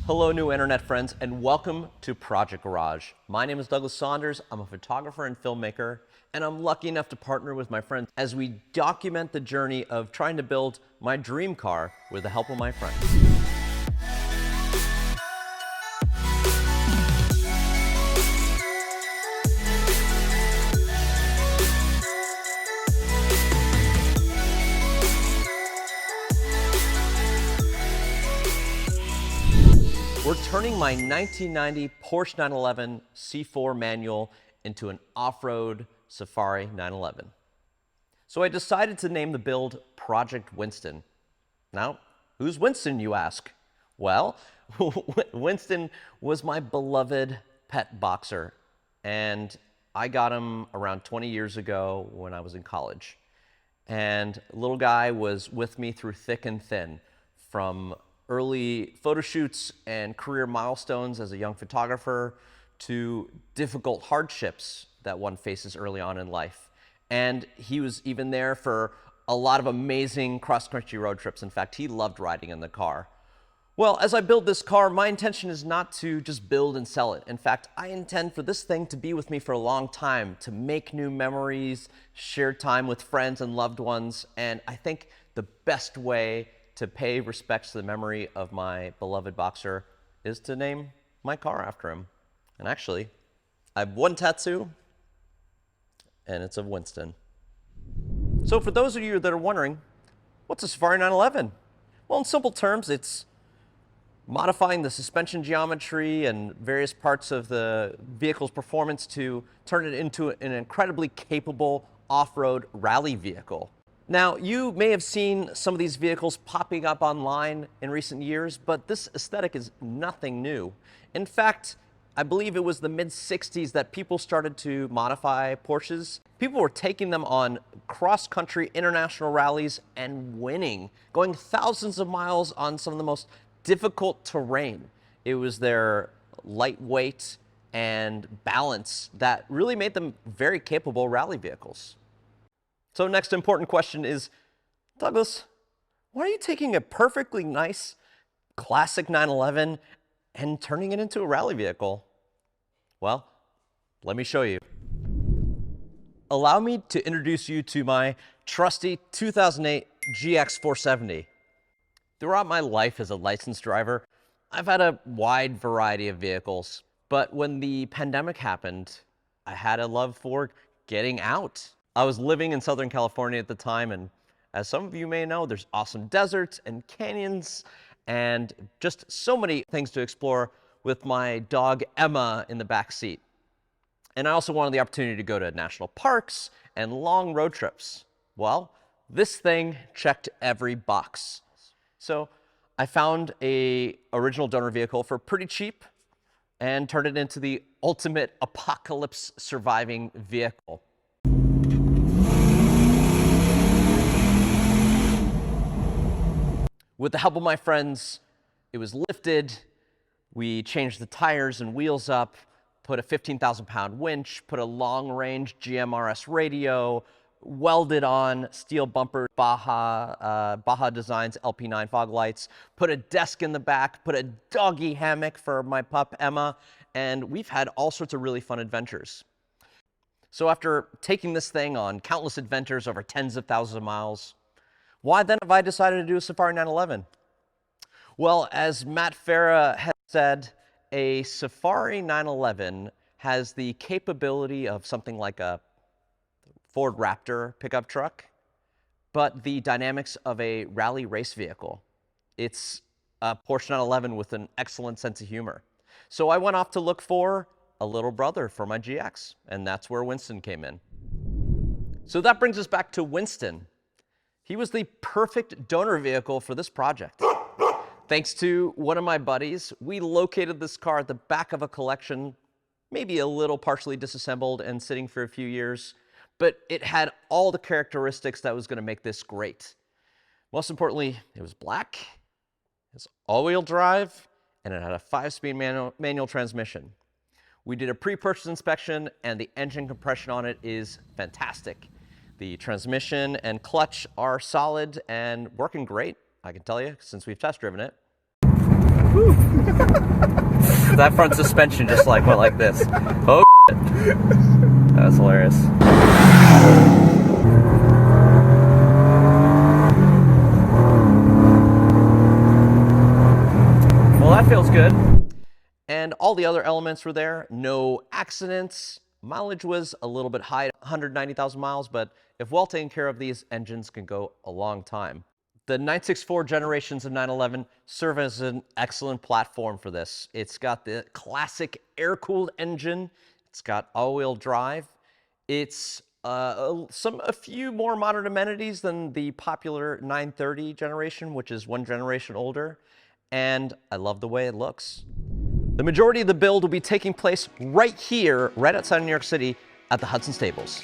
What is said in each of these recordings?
Hello, new internet friends, and welcome to Project Garage. My name is Douglas Saunders. I'm a photographer and filmmaker, and I'm lucky enough to partner with my friends as we document the journey of trying to build my dream car with the help of my friends. We're turning my 1990 Porsche 911 C4 manual into an off-road Safari 911. So I decided to name the build Project Winston. Now, who's Winston, you ask? Well, Winston was my beloved pet boxer, and I got him around 20 years ago when I was in college. And little guy was with me through thick and thin, from early photo shoots and career milestones as a young photographer to difficult hardships that one faces early on in life. And he was even there for a lot of amazing cross-country road trips. In fact, he loved riding in the car. Well, as I build this car, my intention is not to just build and sell it. In fact, I intend for this thing to be with me for a long time, to make new memories, share time with friends and loved ones. And I think the best way to pay respects to the memory of my beloved boxer is to name my car after him. And actually, I have one tattoo, and it's of Winston. So for those of you that are wondering, what's a Safari 911? Well, in simple terms, it's modifying the suspension geometry and various parts of the vehicle's performance to turn it into an incredibly capable off-road rally vehicle. Now, you may have seen some of these vehicles popping up online in recent years, but this aesthetic is nothing new. In fact, I believe it was the mid-60s that people started to modify Porsches. People were taking them on cross-country international rallies and winning, going thousands of miles on some of the most difficult terrain. It was their lightweight and balance that really made them very capable rally vehicles. So next important question is, Douglas, why are you taking a perfectly nice classic 911 and turning it into a rally vehicle? Well, let me show you. Allow me to introduce you to my trusty 2008 GX 470. Throughout my life as a licensed driver, I've had a wide variety of vehicles, but when the pandemic happened, I had a love for getting out. I was living in Southern California at the time, and as some of you may know, there's awesome deserts and canyons and just so many things to explore with my dog Emma in the back seat. And I also wanted the opportunity to go to national parks and long road trips. Well, this thing checked every box. So I found an original donor vehicle for pretty cheap and turned it into the ultimate apocalypse surviving vehicle. With the help of my friends, it was lifted, we changed the tires and wheels up, put a 15,000-pound winch, put a long-range GMRS radio, welded on steel bumper Baja Designs LP9 fog lights, put a desk in the back, put a doggy hammock for my pup Emma, and we've had all sorts of really fun adventures. So after taking this thing on countless adventures over tens of thousands of miles, why then have I decided to do a Safari 911? Well, as Matt Farah has said, a Safari 911 has the capability of something like a Ford Raptor pickup truck, but the dynamics of a rally race vehicle. It's a Porsche 911 with an excellent sense of humor. So I went off to look for a little brother for my GX, and that's where Winston came in. So that brings us back to Winston. He was the perfect donor vehicle for this project. Thanks to one of my buddies, we located this car at the back of a collection, maybe a little partially disassembled and sitting for a few years, but it had all the characteristics that was going to make this great. Most importantly, it was black, it was all-wheel drive, and it had a 5-speed manual transmission. We did a pre-purchase inspection, and the engine compression on it is fantastic. The transmission and clutch are solid and working great, I can tell you, since we've test driven it. That front suspension just like went like this. Oh, shit. That was hilarious. Well, that feels good. And all the other elements were there. No accidents. Mileage was a little bit high, 190,000 miles, but if well taken care of, these engines can go a long time. The 964 generations of 911 serve as an excellent platform for this. It's got the classic air-cooled engine. It's got all-wheel drive. It's a few more modern amenities than the popular 930 generation, which is one generation older. And I love the way it looks. The majority of the build will be taking place right here, right outside of New York City, at the Hudson Stables.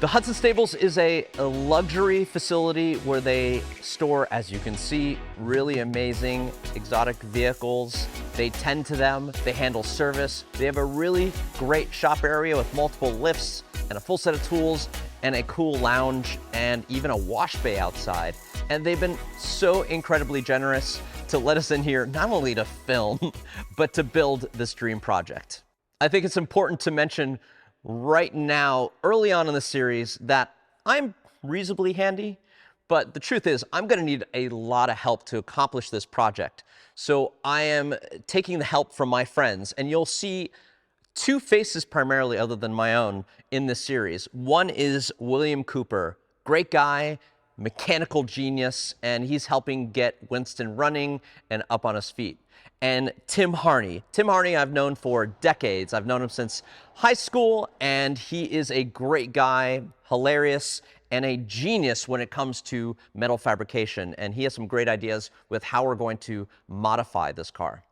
The Hudson Stables is a luxury facility where they store, as you can see, really amazing exotic vehicles. They tend to them, they handle service. They have a really great shop area with multiple lifts and a full set of tools and a cool lounge and even a wash bay outside. And they've been so incredibly generous to let us in here, not only to film, but to build this dream project. I think it's important to mention right now, early on in the series, that I'm reasonably handy, but the truth is I'm gonna need a lot of help to accomplish this project. So I am taking the help from my friends, and you'll see two faces primarily other than my own in this series. One is William Cooper, great guy, mechanical genius, and he's helping get Winston running and up on his feet. And Tim Harney. Tim Harney I've known for decades. I've known him since high school, and he is a great guy, hilarious, and a genius when it comes to metal fabrication. And he has some great ideas with how we're going to modify this car.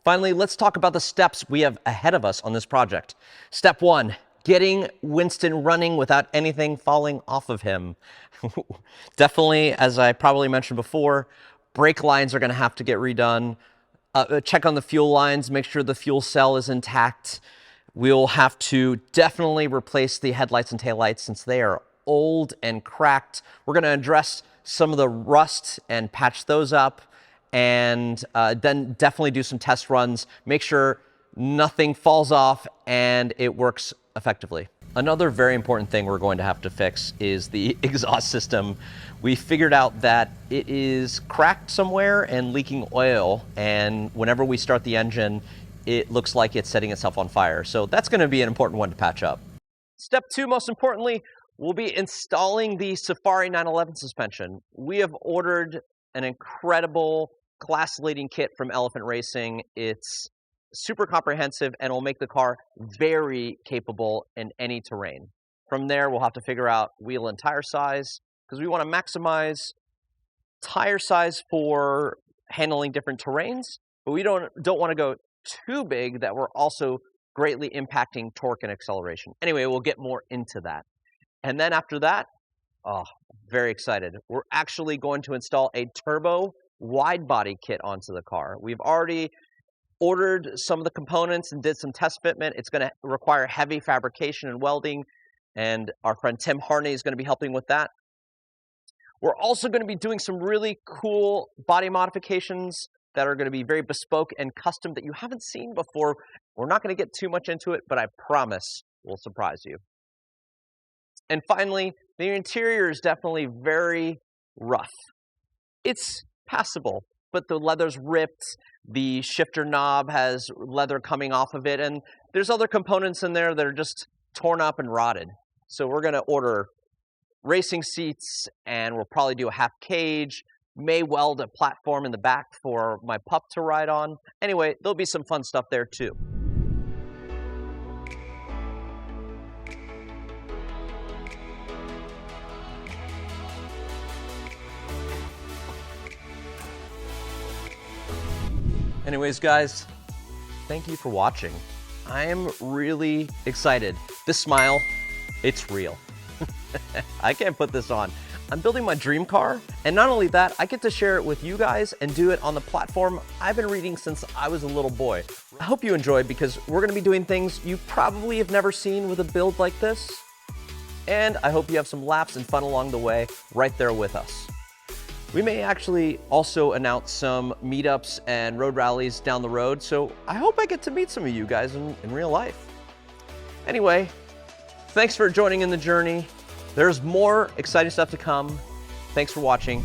Finally, let's talk about the steps we have ahead of us on this project. Step one, getting Winston running without anything falling off of him. Definitely, as I probably mentioned before, brake lines are gonna have to get redone. Check on the fuel lines, make sure the fuel cell is intact. We'll have to definitely replace the headlights and taillights since they are old and cracked. We're gonna address some of the rust and patch those up, and then definitely do some test runs, make sure nothing falls off and it works effectively. Another very important thing we're going to have to fix is the exhaust system. We figured out that it is cracked somewhere and leaking oil, and whenever we start the engine, it looks like it's setting itself on fire. So that's going to be an important one to patch up. Step two, most importantly, we'll be installing the Safari 911 suspension. We have ordered an incredible class-leading kit from Elephant Racing. It's super comprehensive and will make the car very capable in any terrain. From there, we'll have to figure out wheel and tire size, because we want to maximize tire size for handling different terrains, but we don't want to go too big that we're also greatly impacting torque and acceleration. Anyway, we'll get more into that. And then after that, oh, very excited. We're actually going to install a turbo widebody kit onto the car. We've already ordered some of the components and did some test fitment. It's going to require heavy fabrication and welding, and our friend Tim Harney is going to be helping with that. We're also going to be doing some really cool body modifications that are going to be very bespoke and custom that you haven't seen before. We're not going to get too much into it, but I promise we'll surprise you. And finally, the interior is definitely very rough. It's passable, but the leather's ripped, the shifter knob has leather coming off of it, and there's other components in there that are just torn up and rotted. So we're going to order racing seats, and we'll probably do a half cage, may weld a platform in the back for my pup to ride on. Anyway, there'll be some fun stuff there too. Anyways, guys, thank you for watching. I am really excited. This smile, it's real. I can't put this on. I'm building my dream car, and not only that, I get to share it with you guys and do it on the platform I've been reading since I was a little boy. I hope you enjoyed, because we're gonna be doing things you probably have never seen with a build like this. And I hope you have some laughs and fun along the way right there with us. We may actually also announce some meetups and road rallies down the road, so I hope I get to meet some of you guys in real life. Anyway, thanks for joining in the journey. There's more exciting stuff to come. Thanks for watching.